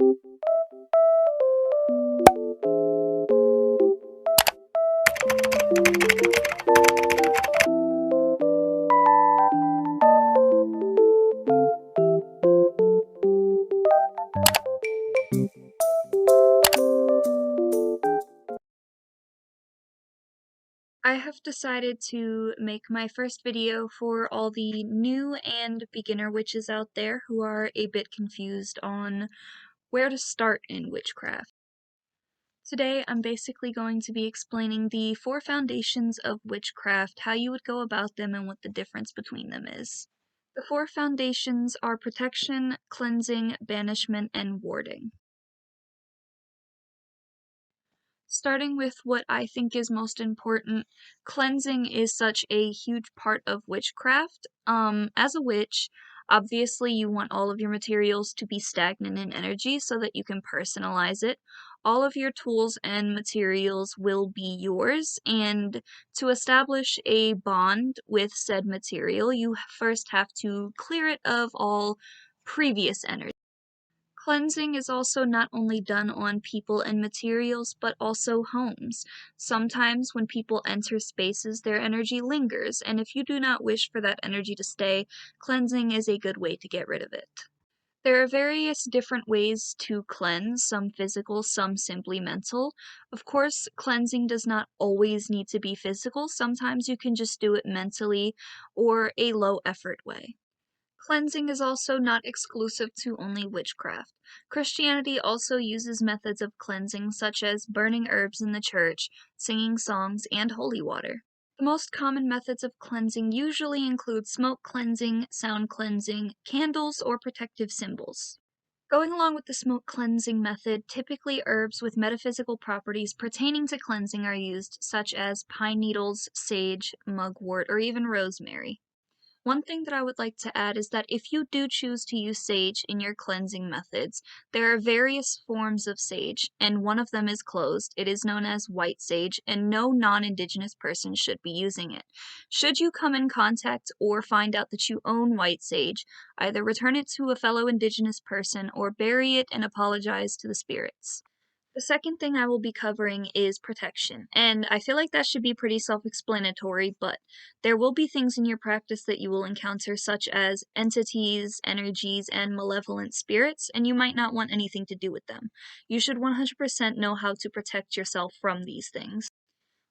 I have decided to make my first video for all the new and beginner witches out there who are a bit confused on where to start in witchcraft. Today I'm basically going to be explaining the 4 foundations of witchcraft, how you would go about them, and what the difference between them is. The 4 foundations are protection, cleansing, banishment, and warding. Starting with what I think is most important, cleansing is such a huge part of witchcraft. As a witch, obviously you want all of your materials to be stagnant in energy so that you can personalize it. All of your tools and materials will be yours, and to establish a bond with said material, you first have to clear it of all previous energy. Cleansing is also not only done on people and materials, but also homes. Sometimes when people enter spaces, their energy lingers, and if you do not wish for that energy to stay, cleansing is a good way to get rid of it. There are various different ways to cleanse, some physical, some simply mental. Of course, cleansing does not always need to be physical. Sometimes you can just do it mentally or a low effort way. Cleansing is also not exclusive to only witchcraft. Christianity also uses methods of cleansing such as burning herbs in the church, singing songs, and holy water. The most common methods of cleansing usually include smoke cleansing, sound cleansing, candles, or protective symbols. Going along with the smoke cleansing method, typically herbs with metaphysical properties pertaining to cleansing are used, such as pine needles, sage, mugwort, or even rosemary. One thing that I would like to add is that if you do choose to use sage in your cleansing methods, there are various forms of sage, and one of them is closed. It is known as white sage, and no non-indigenous person should be using it. Should you come in contact or find out that you own white sage, either return it to a fellow indigenous person or bury it and apologize to the spirits. The second thing I will be covering is protection, and I feel like that should be pretty self-explanatory, but there will be things in your practice that you will encounter, such as entities, energies, and malevolent spirits, and you might not want anything to do with them. You should 100% know how to protect yourself from these things.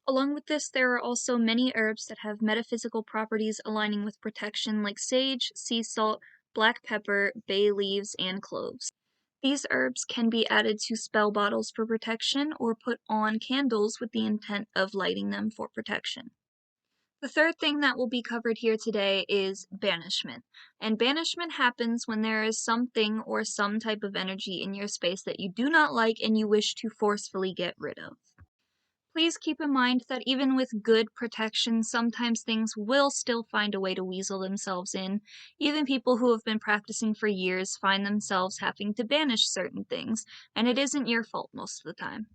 Along with this, there are also many herbs that have metaphysical properties aligning with protection, like sage, sea salt, black pepper, bay leaves, and cloves. These herbs can be added to spell bottles for protection or put on candles with the intent of lighting them for protection. The third thing that will be covered here today is banishment. And banishment happens when there is something or some type of energy in your space that you do not like and you wish to forcefully get rid of. Please keep in mind that even with good protection, sometimes things will still find a way to weasel themselves in. Even people who have been practicing for years find themselves having to banish certain things, and it isn't your fault most of the time.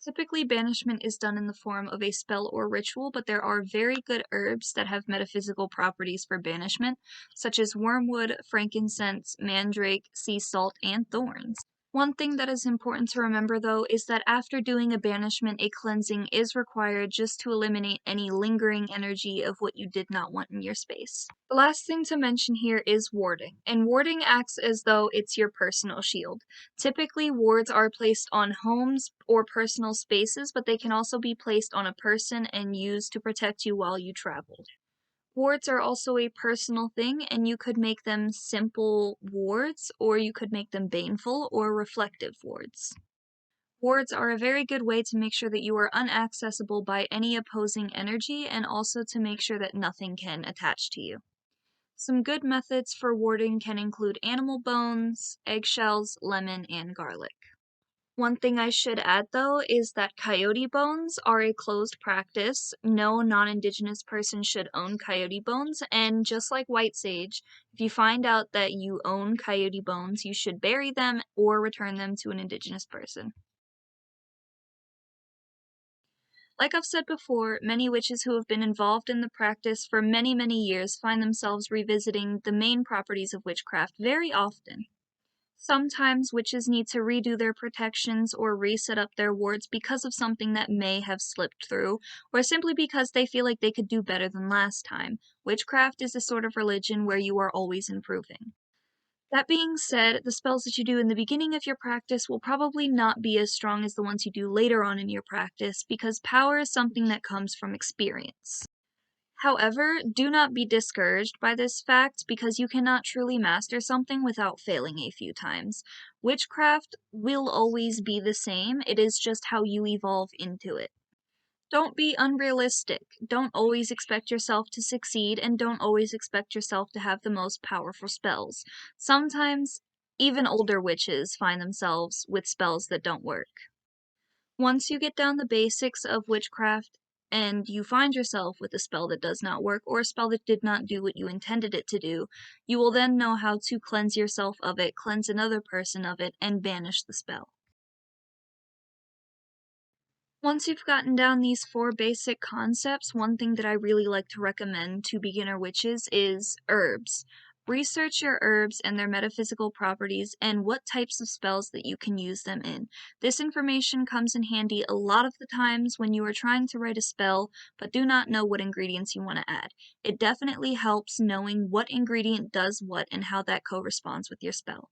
Typically, banishment is done in the form of a spell or ritual, but there are very good herbs that have metaphysical properties for banishment, such as wormwood, frankincense, mandrake, sea salt, and thorns. One thing that is important to remember, though, is that after doing a banishment, a cleansing is required just to eliminate any lingering energy of what you did not want in your space. The last thing to mention here is warding, and warding acts as though it's your personal shield. Typically, wards are placed on homes or personal spaces, but they can also be placed on a person and used to protect you while you travel. Wards are also a personal thing, and you could make them simple wards, or you could make them baneful or reflective wards. Wards are a very good way to make sure that you are unaccessible by any opposing energy, and also to make sure that nothing can attach to you. Some good methods for warding can include animal bones, eggshells, lemon, and garlic. One thing I should add, though, is that coyote bones are a closed practice. No non-indigenous person should own coyote bones, and just like white sage, if you find out that you own coyote bones, you should bury them or return them to an indigenous person. Like I've said before, many witches who have been involved in the practice for many, many years find themselves revisiting the main properties of witchcraft very often. Sometimes witches need to redo their protections or reset up their wards because of something that may have slipped through, or simply because they feel like they could do better than last time. Witchcraft is a sort of religion where you are always improving. That being said, the spells that you do in the beginning of your practice will probably not be as strong as the ones you do later on in your practice, because power is something that comes from experience. However, do not be discouraged by this fact because you cannot truly master something without failing a few times. Witchcraft will always be the same, it is just how you evolve into it. Don't be unrealistic. Don't always expect yourself to succeed, and don't always expect yourself to have the most powerful spells. Sometimes, even older witches find themselves with spells that don't work. Once you get down the basics of witchcraft and you find yourself with a spell that does not work or a spell that did not do what you intended it to do, you will then know how to cleanse yourself of it, cleanse another person of it, and banish the spell. Once you've gotten down these 4 basic concepts, one thing that I really like to recommend to beginner witches is herbs. Research your herbs and their metaphysical properties and what types of spells that you can use them in. This information comes in handy a lot of the times when you are trying to write a spell but do not know what ingredients you want to add. It definitely helps knowing what ingredient does what and how that corresponds with your spell.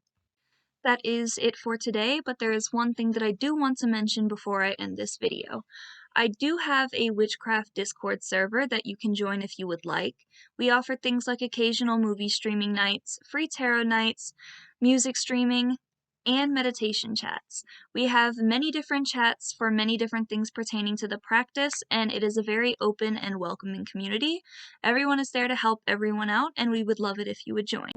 That is it for today, but there is one thing that I do want to mention before I end this video. I do have a Witchcraft Discord server that you can join if you would like. We offer things like occasional movie streaming nights, free tarot nights, music streaming, and meditation chats. We have many different chats for many different things pertaining to the practice, and it is a very open and welcoming community. Everyone is there to help everyone out, and we would love it if you would join.